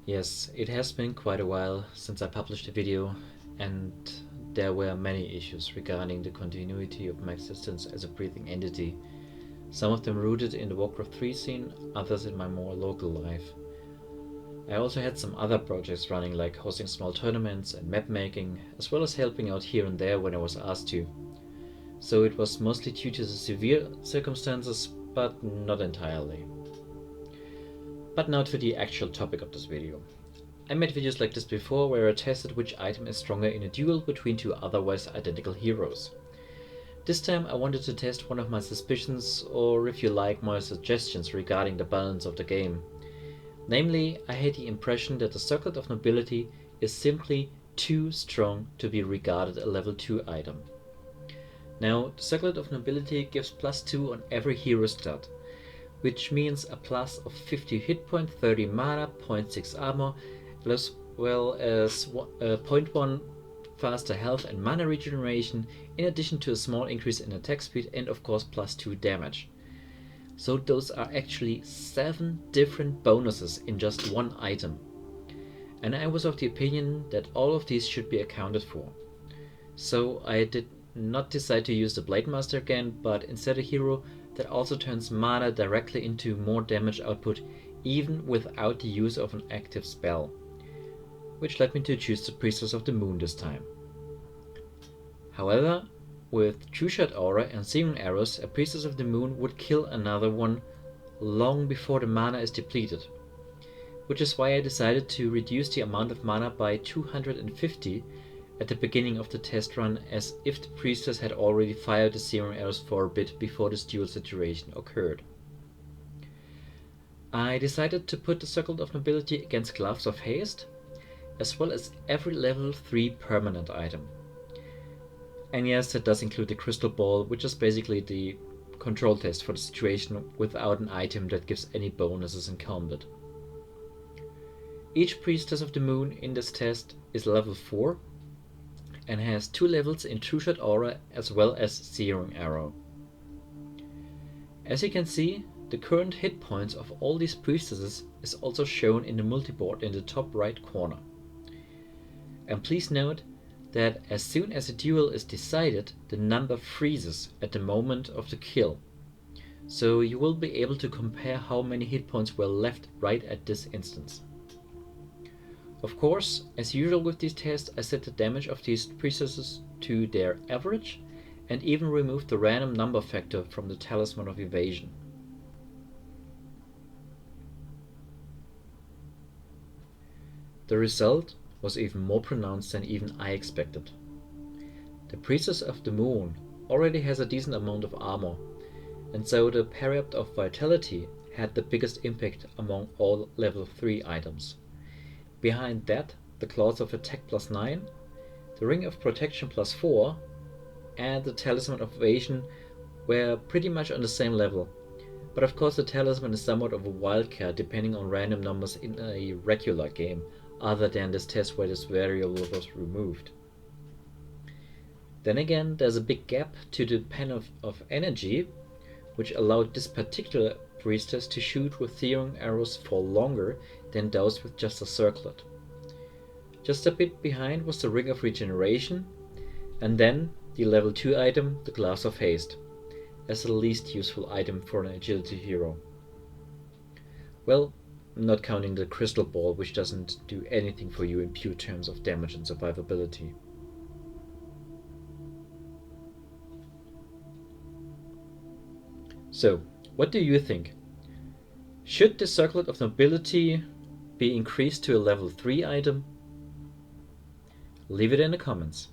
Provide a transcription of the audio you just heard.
Yes, it has been quite a while since I published a video, and there were many issues regarding the continuity of my existence as a breathing entity, some of them rooted in the Warcraft III scene, others in my more local life. I also had some other projects running, like hosting small tournaments and map making, as well as helping out here and there when I was asked to. So it was mostly due to the severe circumstances, but not entirely. But now to the actual topic of this video. I made videos like this before where I tested which item is stronger in a duel between two otherwise identical heroes. This time I wanted to test one of my suspicions, or if you like, my suggestions regarding the balance of the game. Namely, I had the impression that the Circlet of Nobility is simply too strong to be regarded a level 2 item. Now, the Circlet of Nobility gives +2 on every hero stat, which means a plus of 50 hit point, 30 mana, 0.6 armor, as well as 0.1 faster health and mana regeneration, in addition to a small increase in attack speed and of course +2 damage. So those are actually 7 different bonuses in just one item. And I was of the opinion that all of these should be accounted for. So I did not decide to use the Blade Master again, but instead a hero that also turns mana directly into more damage output even without the use of an active spell, which led me to choose the Priestess of the Moon this time. However, with Trueshot Aura and Searing Arrows, a Priestess of the Moon would kill another one long before the mana is depleted, which is why I decided to reduce the amount of mana by 250 at the beginning of the test run, as if the Priestess had already fired the Searing Arrows for a bit before this duel situation occurred. I decided to put the Circlet of Nobility against Gloves of Haste, as well as every level 3 permanent item. And yes, that does include the Crystal Ball, which is basically the control test for the situation without an item that gives any bonuses in combat. Each Priestess of the Moon in this test is level 4, and has 2 levels in Trueshot Aura as well as Searing Arrow. As you can see, the current hit points of all these priestesses is also shown in the multiboard in the top right corner. And please note that as soon as a duel is decided, the number freezes at the moment of the kill. So you will be able to compare how many hit points were left right at this instance. Of course, as usual with these tests, I set the damage of these priestesses to their average and even removed the random number factor from the Talisman of Evasion. The result was even more pronounced than even I expected. The Priestess of the Moon already has a decent amount of armor, and so the Periapt of Vitality had the biggest impact among all level 3 items. Behind that, the Claws of Attack +9, the Ring of Protection +4, and the Talisman of Evasion were pretty much on the same level. But of course the Talisman is somewhat of a wildcard depending on random numbers in a regular game, other than this test where this variable was removed. Then again, there's a big gap to the Pen of Energy, which allowed this particular priestess to shoot with Searing Arrows for longer than those with just a circlet. Just a bit behind was the Ring of Regeneration, and then the level 2 item, the Gloves of Haste, as the least useful item for an agility hero. Well, not counting the Crystal Ball, which doesn't do anything for you in pure terms of damage and survivability. So, what do you think? Should the Circlet of Nobility be increased to a level 3 item? Leave it in the comments.